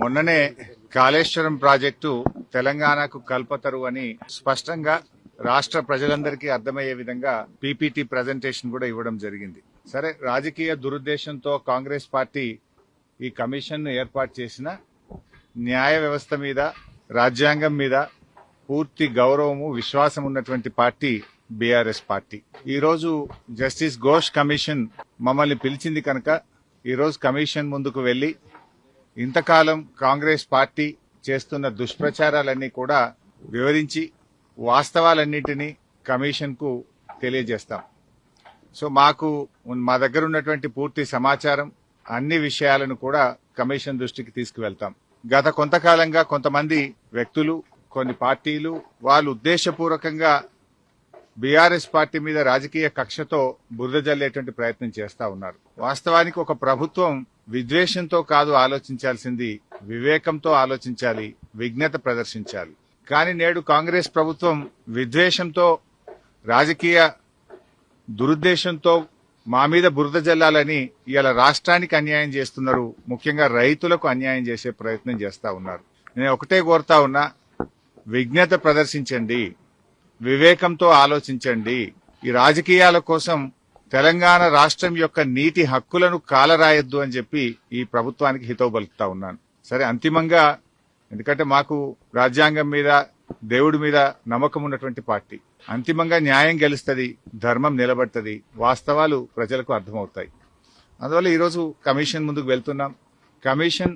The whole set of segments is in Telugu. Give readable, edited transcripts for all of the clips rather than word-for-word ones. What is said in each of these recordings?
మొన్ననే కాళేశ్వరం ప్రాజెక్టు తెలంగాణకు కల్పతరు అని స్పష్టంగా రాష్ట్ర ప్రజలందరికీ అర్థమయ్యే విధంగా పీపీటీ ప్రజెంటేషన్ కూడా ఇవ్వడం జరిగింది. సరే, రాజకీయ దురుద్దేశంతో కాంగ్రెస్ పార్టీ ఈ కమిషన్ ఏర్పాటు చేసిన న్యాయ వ్యవస్థ మీద, రాజ్యాంగం మీద పూర్తి గౌరవము, విశ్వాసం ఉన్నటువంటి పార్టీ బీఆర్ఎస్ పార్టీ. ఈ రోజు జస్టిస్ ఘోష్ కమిషన్ మమ్మల్ని పిలిచింది కనుక ఈరోజు కమిషన్ ముందుకు వెళ్లి ఇంతకాలం కాంగ్రెస్ పార్టీ చేస్తున్న దుష్ప్రచారాలన్నీ కూడా వివరించి వాస్తవాలన్నింటినీ కమిషన్ కు తెలియజేస్తాం. సో మా దగ్గర ఉన్నటువంటి పూర్తి సమాచారం, అన్ని విషయాలను కూడా కమిషన్ దృష్టికి తీసుకువెళ్తాం. గత కొంతకాలంగా కొంతమంది వ్యక్తులు, కొన్ని పార్టీలు వాళ్ళు ఉద్దేశపూర్వకంగా బీఆర్ఎస్ పార్టీ మీద రాజకీయ కక్షతో బురద జల్లేటువంటి ప్రయత్నం చేస్తా ఉన్నారు. వాస్తవానికి ఒక ప్రభుత్వం విద్వేషంతో కాదు ఆలోచించాల్సింది, వివేకంతో ఆలోచించాలి, విజ్ఞత ప్రదర్శించాలి. కానీ నేడు కాంగ్రెస్ ప్రభుత్వం విద్వేషంతో, రాజకీయ దురుద్దేశంతో మా మీద బురద జల్లాలని ఇవాళ రాష్ట్రానికి అన్యాయం చేస్తున్నారు. ముఖ్యంగా రైతులకు అన్యాయం చేసే ప్రయత్నం చేస్తా ఉన్నారు. నేను ఒకటే కోరుతా ఉన్నా, విజ్ఞత ప్రదర్శించండి, వివేకంతో ఆలోచించండి. ఈ రాజకీయాల కోసం తెలంగాణ రాష్ట్రం యొక్క నీటి హక్కులను కాలరాయొద్దు అని చెప్పి ఈ ప్రభుత్వానికి హితవు పలుకుతా ఉన్నాను. సరే, అంతిమంగా ఎందుకంటే మాకు రాజ్యాంగం మీద, దేవుడి మీద నమ్మకం ఉన్నటువంటి పార్టీ, అంతిమంగా న్యాయం గెలుస్తుంది, ధర్మం నిలబడుతుంది, వాస్తవాలు ప్రజలకు అర్థమవుతాయి. అందువల్ల ఈరోజు కమిషన్ ముందుకు వెళ్తున్నాం. కమిషన్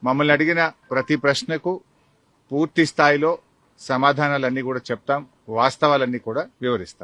మమ్మల్ని అడిగిన ప్రతి ప్రశ్నకు పూర్తి స్థాయిలో సమాధానాలన్నీ కూడా చెప్తాం, వాస్తవాలన్నీ కూడా వివరిస్తాం.